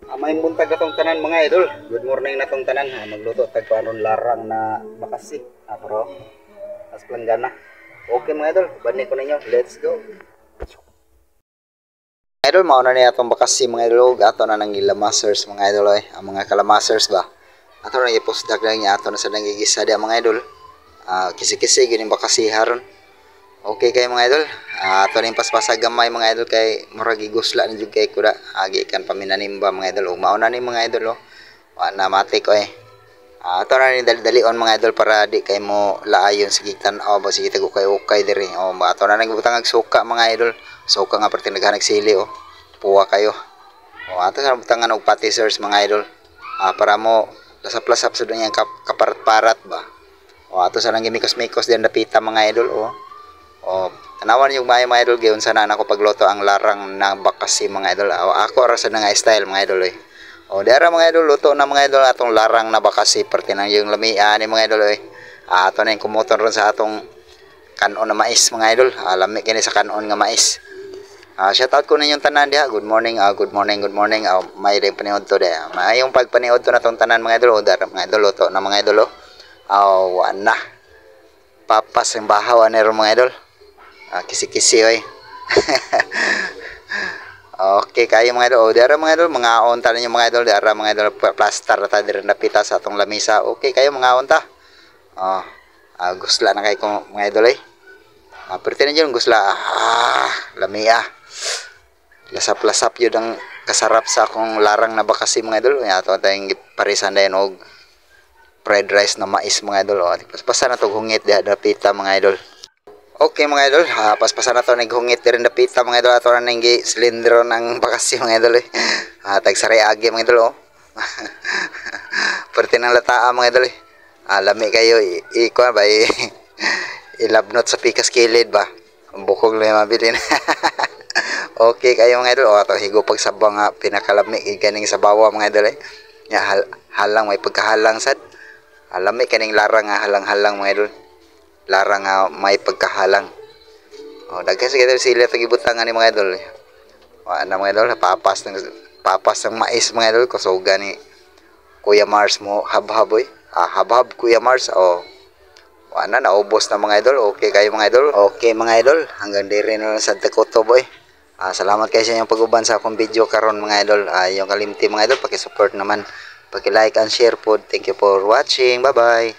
May buntag na tong tanan mga idol. Good morning na tong tanan. Magluto tag panon larang na bakasi. Pero as planggana. Okay mga idol, bani ko ninyo. Let's go. Idol, mauna na atong bakasi mga idol. Ato na nang ilamasers mga idol ay. Ang mga kalamasers ba. Ato na ipusdag lang niya ato na sa nangigisa di mga idol. Kisi-kisi gining bakasi haron. Okay kayo mga idol. Ato rin paspasa gamay mga idol kay murag igusla ni jud kay kuda. Agi kan paminanimba mga idol. Mauna ni mga idol na matik oy. Ato na rin dali-dalion mga idol para di kay mo laayon sige tan-aw ba sige tago kay okay diri. Ato na nagbutang og suka mga idol. Suka nga perti naghanag sili Puwa kayo. Ato na butangan og patisers mga idol. Para mo lasap-lasap sa dunya kaparat-parat ba. Ato sa nang gimikos-mikos diyan dapita mga idol tanawan yung mga idol gayon sana ako pagluto ang larang na bakasi mga idol. Ako ra sa nga style mga idol dara mga idol luto na mga idol atong larang na bakasi perti nang yung lamia ni mga idol ato na yung kumuton ron sa atong kanon na mais mga idol. Lami kini sa kanon nga mais. Shout out ko ninyong tanan diha. Good morning, good morning. May rin paniod to diha. May yung pagpaniod to na tong tanan mga idol dara mga idol luto na mga idol na papas yung bahaw ani ron mga idol. Kisi-kisi Okay kayo mga idol. Dara mga idol, mga onta ninyo mga idol. Dara mga idol, plaster ta diri napita sa atong lamisa. Okay kayo mga onta. Gusla na kay ko mga idol perti na yun gusla. Lamia. Lasap-lasap yun ang kasarap sa akong larang na bakasi mga idol. Ato tayong parisan dayon og fried rice na mais mga idol. Paspasa na to hungit diha napita mga idol. Okay mga idol, paspasan na to naghungit rin napita mga idol. Ato na nanggi silindro ng bakasi mga idol tagsari agi mga idol perti ng lataa mga idol lami kayo ikuha ba ilabnot sa pikas kilid ba bukog lang mabilin. Okay kayo mga idol ato higo pagsabang pinakalami ganing sa bawa mga idol halang may pagkahalang sad lami kaning larang halang-halang mga idol. Larang may pagkahalang. Daghan sa kita sila tagibutangan ni mga idol. Na mga idol papas ng mais mga idol kusuga ni Kuya Mars mo habhab habhab Kuya Mars naubos na mga idol. Okay kayo mga idol. Okay mga idol hanggang diri na lang sa Takoto boy. Salamat kayo sa inyong pag-uban sa akong video karon mga idol. Yung kalimti mga idol paki-support naman, paki-like and share po. Thank you for watching. Bye bye.